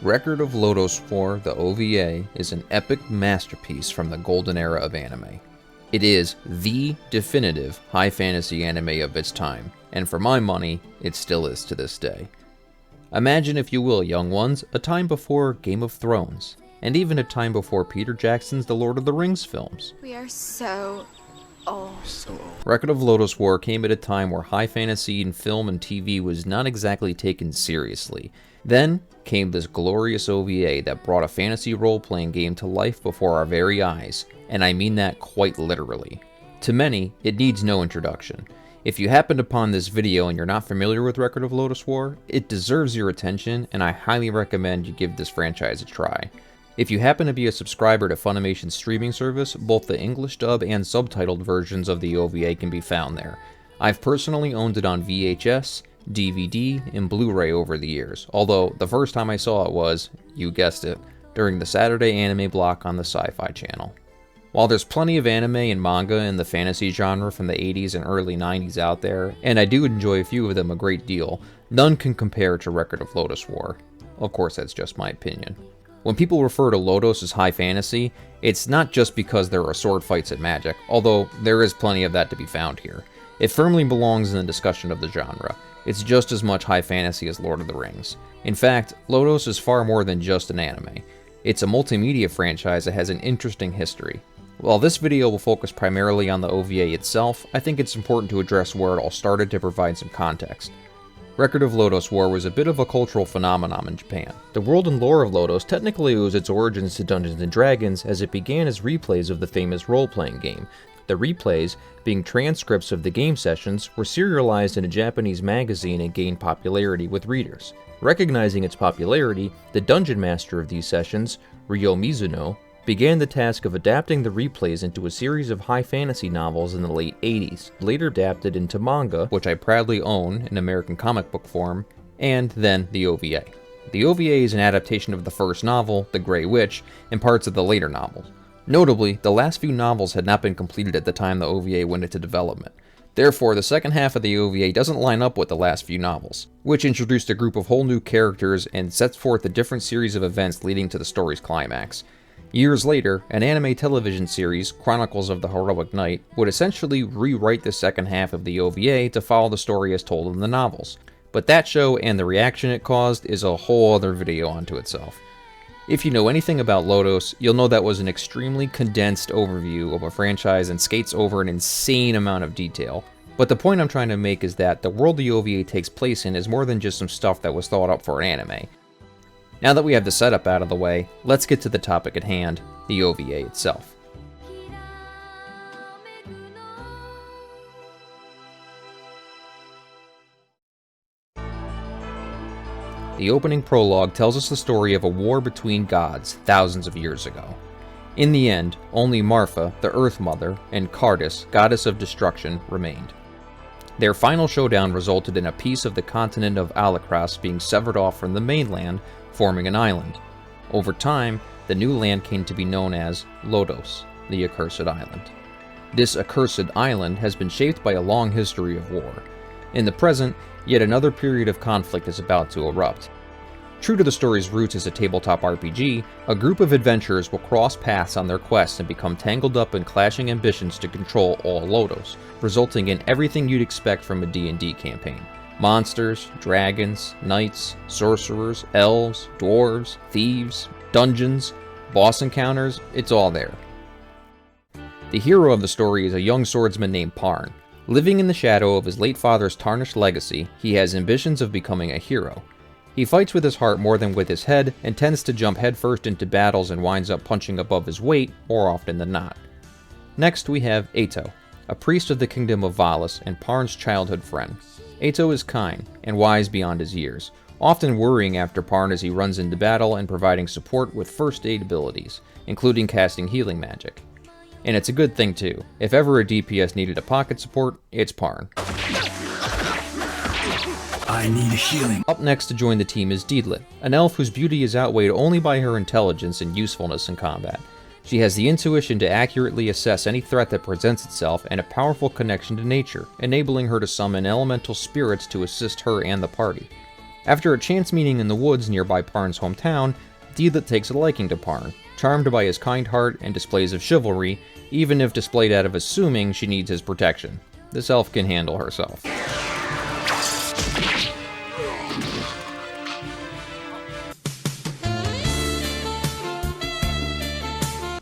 Record of Lodoss War, the OVA, is an epic masterpiece from the golden era of anime. It is the definitive high fantasy anime of its time, and for my money, it still is to this day. Imagine, if you will, young ones, a time before Game of Thrones, and even a time before Peter Jackson's The Lord of the Rings films. We are so old. Record of Lodoss War came at a time where high fantasy in film and TV was not exactly taken seriously. Then came this glorious OVA that brought a fantasy role-playing game to life before our very eyes, and I mean that quite literally. To many, it needs no introduction. If you happened upon this video and you're not familiar with Record of Lodoss War, it deserves your attention, and I highly recommend you give this franchise a try. If you happen to be a subscriber to Funimation's streaming service, both the English dub and subtitled versions of the OVA can be found there. I've personally owned it on VHS, DVD, and Blu-ray over the years, although the first time I saw it was, you guessed it, during the Saturday anime block on the Sci-Fi Channel. While there's plenty of anime and manga in the fantasy genre from the 80s and early 90s out there, and I do enjoy a few of them a great deal, none can compare to Record of Lodoss War. Of course, that's just my opinion. When people refer to Lodoss as high fantasy, it's not just because there are sword fights and magic, although there is plenty of that to be found here. It firmly belongs in the discussion of the genre. It's just as much high fantasy as Lord of the Rings. In fact, Lodoss is far more than just an anime. It's a multimedia franchise that has an interesting history. While this video will focus primarily on the OVA itself, I think it's important to address where it all started to provide some context. Record of Lodoss War was a bit of a cultural phenomenon in Japan. The world and lore of Lodoss technically owes its origins to Dungeons & Dragons, as it began as replays of the famous role-playing game. The replays, being transcripts of the game sessions, were serialized in a Japanese magazine and gained popularity with readers. Recognizing its popularity, the dungeon master of these sessions, Ryo Mizuno, began the task of adapting the replays into a series of high fantasy novels in the late 80s, later adapted into manga, which I proudly own in American comic book form, and then the OVA. The OVA is an adaptation of the first novel, The Grey Witch, and parts of the later novels. Notably, the last few novels had not been completed at the time the OVA went into development. Therefore, the second half of the OVA doesn't line up with the last few novels, which introduced a group of whole new characters and sets forth a different series of events leading to the story's climax. Years later, an anime television series, Chronicles of the Heroic Knight, would essentially rewrite the second half of the OVA to follow the story as told in the novels. But that show and the reaction it caused is a whole other video unto itself. If you know anything about Lodoss, you'll know that was an extremely condensed overview of a franchise and skates over an insane amount of detail. But the point I'm trying to make is that the world the OVA takes place in is more than just some stuff that was thought up for an anime. Now that we have the setup out of the way, let's get to the topic at hand, the OVA itself. The opening prologue tells us the story of a war between gods thousands of years ago. In the end, only Marfa, the Earth Mother, and Cardis, goddess of destruction, remained. Their final showdown resulted in a piece of the continent of Alakras being severed off from the mainland, forming an island. Over time, the new land came to be known as Lodoss, the Accursed Island. This accursed island has been shaped by a long history of war. In the present, yet another period of conflict is about to erupt. True to the story's roots as a tabletop RPG, a group of adventurers will cross paths on their quests and become tangled up in clashing ambitions to control all Lodoss, resulting in everything you'd expect from a D&D campaign. Monsters, dragons, knights, sorcerers, elves, dwarves, thieves, dungeons, boss encounters, it's all there. The hero of the story is a young swordsman named Parn. Living in the shadow of his late father's tarnished legacy, he has ambitions of becoming a hero. He fights with his heart more than with his head, and tends to jump headfirst into battles and winds up punching above his weight more often than not. Next we have Ato, a priest of the kingdom of Valis and Parn's childhood friend. Ato is kind and wise beyond his years, often worrying after Parn as he runs into battle and providing support with first aid abilities, including casting healing magic. And it's a good thing too. If ever a DPS needed a pocket support, it's Parn. I need healing. Up next to join the team is Deedlit, an elf whose beauty is outweighed only by her intelligence and usefulness in combat. She has the intuition to accurately assess any threat that presents itself and a powerful connection to nature, enabling her to summon elemental spirits to assist her and the party. After a chance meeting in the woods nearby Parn's hometown, Dielett takes a liking to Parn, charmed by his kind heart and displays of chivalry, even if displayed out of assuming she needs his protection. This elf can handle herself.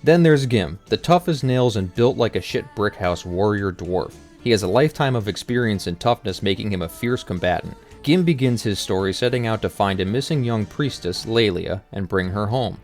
Then there's Gim, the tough as nails and built like a shit brickhouse warrior dwarf. He has a lifetime of experience in toughness, making him a fierce combatant. Gim begins his story setting out to find a missing young priestess, Lelia, and bring her home.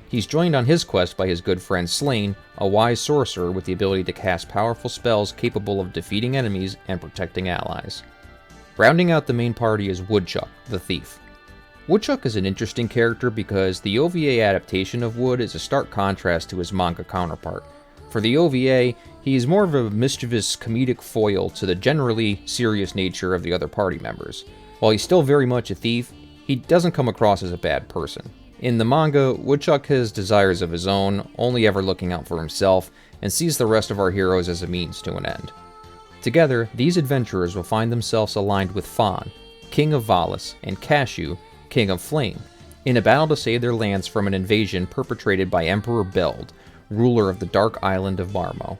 He's joined on his quest by his good friend Slain, a wise sorcerer with the ability to cast powerful spells capable of defeating enemies and protecting allies. Rounding out the main party is Woodchuck, the thief. Woodchuck is an interesting character because the OVA adaptation of Wood is a stark contrast to his manga counterpart. For the OVA, he is more of a mischievous comedic foil to the generally serious nature of the other party members. While he's still very much a thief, he doesn't come across as a bad person. In the manga, Woodchuck has desires of his own, only ever looking out for himself, and sees the rest of our heroes as a means to an end. Together, these adventurers will find themselves aligned with Fawn, King of Valis, and Cashew, King of Flame, in a battle to save their lands from an invasion perpetrated by Emperor Beld, ruler of the Dark Island of Marmo.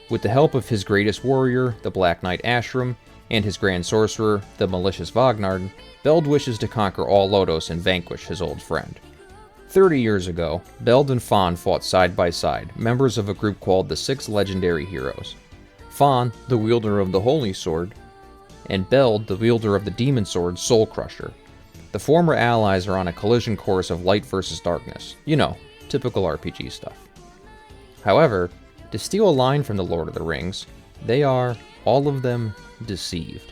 With the help of his greatest warrior, the Black Knight Ashram, and his Grand Sorcerer, the malicious Vagnard, Beld wishes to conquer all Lodoss and vanquish his old friend. 30 years ago, Beld and Fawn fought side by side, members of a group called the Six Legendary Heroes. Fawn, the wielder of the Holy Sword, and Beld, the wielder of the Demon Sword, Soul Crusher. The former allies are on a collision course of light versus darkness. You know, typical RPG stuff. However, to steal a line from the Lord of the Rings, they are, all of them, deceived.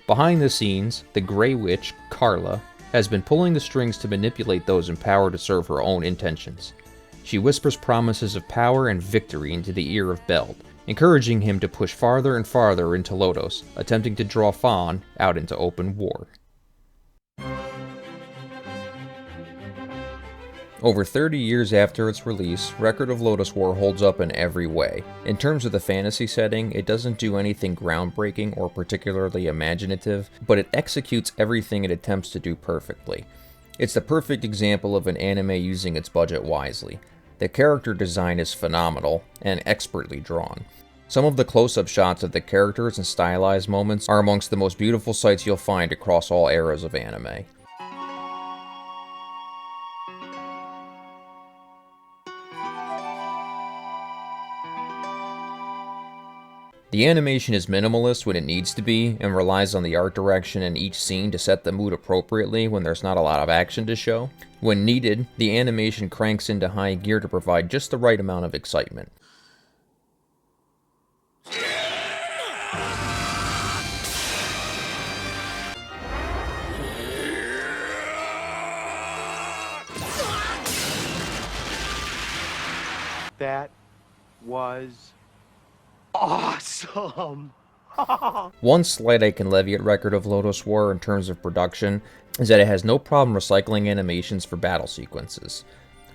Behind the scenes, the Grey Witch, Carla, has been pulling the strings to manipulate those in power to serve her own intentions. She whispers promises of power and victory into the ear of Beld, encouraging him to push farther and farther into Lodoss, attempting to draw Fawn out into open war. Over 30 years after its release, Record of Lodoss War holds up in every way. In terms of the fantasy setting, it doesn't do anything groundbreaking or particularly imaginative, but it executes everything it attempts to do perfectly. It's the perfect example of an anime using its budget wisely. The character design is phenomenal and expertly drawn. Some of the close-up shots of the characters and stylized moments are amongst the most beautiful sights you'll find across all eras of anime. The animation is minimalist when it needs to be, and relies on the art direction in each scene to set the mood appropriately when there's not a lot of action to show. When needed, the animation cranks into high gear to provide just the right amount of excitement. That was awesome! One slight I can levy at Record of Lodoss War in terms of production is that it has no problem recycling animations for battle sequences.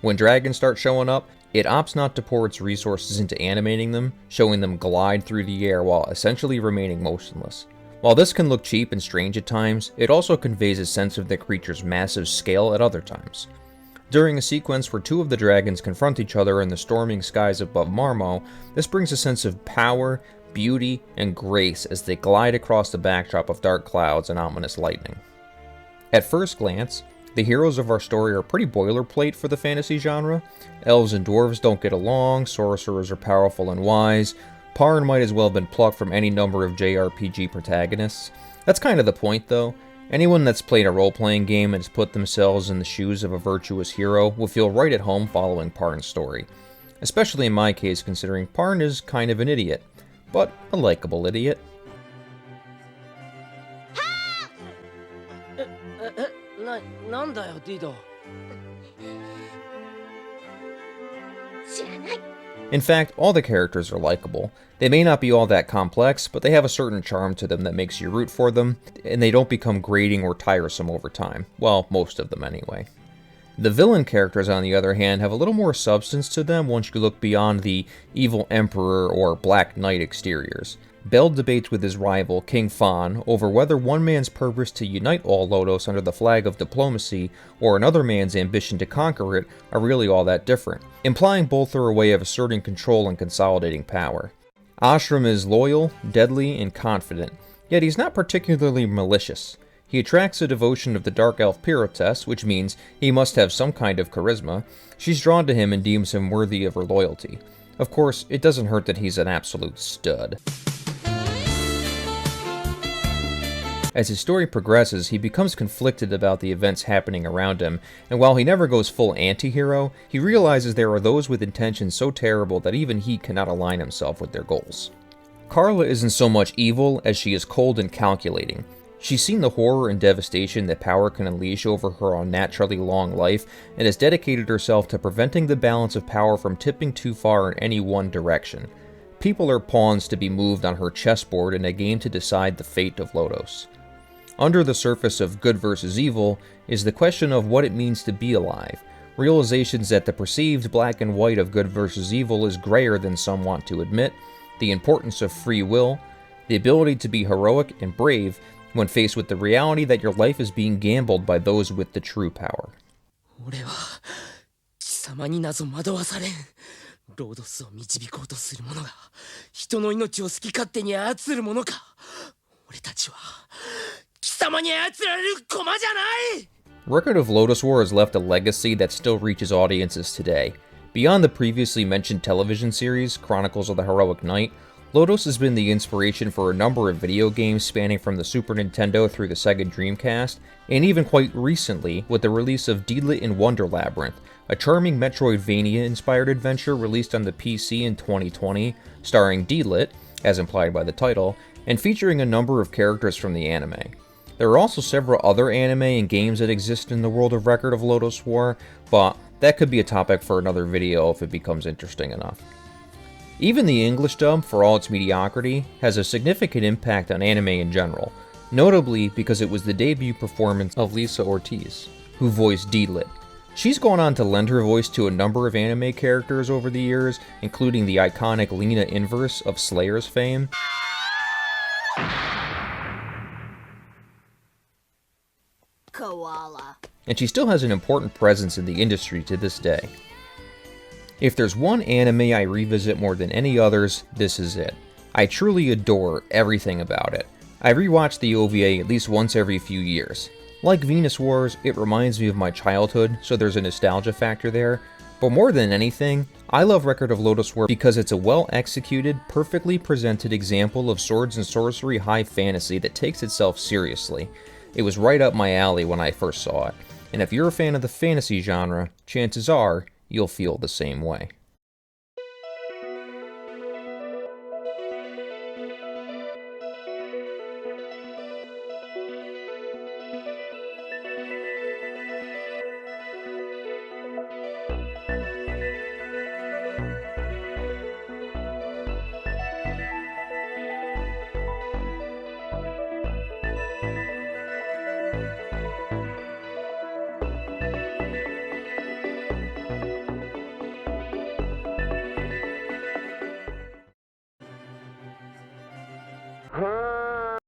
When dragons start showing up, it opts not to pour its resources into animating them, showing them glide through the air while essentially remaining motionless. While this can look cheap and strange at times, it also conveys a sense of the creature's massive scale at other times. During a sequence where two of the dragons confront each other in the storming skies above Marmo, this brings a sense of power, beauty, and grace as they glide across the backdrop of dark clouds and ominous lightning. At first glance, the heroes of our story are pretty boilerplate for the fantasy genre. Elves and dwarves don't get along, sorcerers are powerful and wise, Parn might as well have been plucked from any number of JRPG protagonists. That's kind of the point though. Anyone that's played a role-playing game and has put themselves in the shoes of a virtuous hero will feel right at home following Parn's story. Especially in my case, considering Parn is kind of an idiot, but a likable idiot. In fact, all the characters are likable. They may not be all that complex, but they have a certain charm to them that makes you root for them, and they don't become grating or tiresome over time. Well, most of them anyway. The villain characters, on the other hand, have a little more substance to them once you look beyond the evil emperor or Black Knight exteriors. Bell debates with his rival, King Fan, over whether one man's purpose to unite all Lodoss under the flag of diplomacy or another man's ambition to conquer it are really all that different, implying both are a way of asserting control and consolidating power. Ashram is loyal, deadly, and confident, yet he's not particularly malicious. He attracts the devotion of the Dark Elf Pirotess, which means he must have some kind of charisma. She's drawn to him and deems him worthy of her loyalty. Of course, it doesn't hurt that he's an absolute stud. As his story progresses, he becomes conflicted about the events happening around him, and while he never goes full anti-hero, he realizes there are those with intentions so terrible that even he cannot align himself with their goals. Carla isn't so much evil as she is cold and calculating. She's seen the horror and devastation that power can unleash over her unnaturally long life, and has dedicated herself to preventing the balance of power from tipping too far in any one direction. People are pawns to be moved on her chessboard in a game to decide the fate of Lodoss. Under the surface of good versus evil is the question of what it means to be alive, realizations that the perceived black and white of good versus evil is grayer than some want to admit, the importance of free will, the ability to be heroic and brave when faced with the reality that your life is being gambled by those with the true power. 俺は貴様になぞ惑わされん。ロードスを導こうとする者が人の命を好き勝手に操る者か。俺たちは貴様に操られる駒じゃない。 Record of Lodoss War has left a legacy that still reaches audiences today. Beyond the previously mentioned television series, Chronicles of the Heroic Knight, Lodoss has been the inspiration for a number of video games spanning from the Super Nintendo through the Sega Dreamcast, and even quite recently with the release of Deedlit in Wonder Labyrinth, a charming Metroidvania-inspired adventure released on the PC in 2020, starring Deedlit, as implied by the title, and featuring a number of characters from the anime. There are also several other anime and games that exist in the world of Record of Lodoss War, but that could be a topic for another video if it becomes interesting enough. Even the English dub, for all its mediocrity, has a significant impact on anime in general, notably because it was the debut performance of Lisa Ortiz, who voiced Deedlit. She's gone on to lend her voice to a number of anime characters over the years, including the iconic Lena Inverse of Slayer's fame, Koala. and she still has an important presence in the industry to this day. If there's one anime I revisit more than any others, this is it. I truly adore everything about it. I rewatch the OVA at least once every few years. Like Venus Wars, it reminds me of my childhood, so there's a nostalgia factor there. But more than anything, I love Record of Lodoss War because it's a well-executed, perfectly presented example of swords and sorcery high fantasy that takes itself seriously. It was right up my alley when I first saw it, and if you're a fan of the fantasy genre, chances are you'll feel the same way.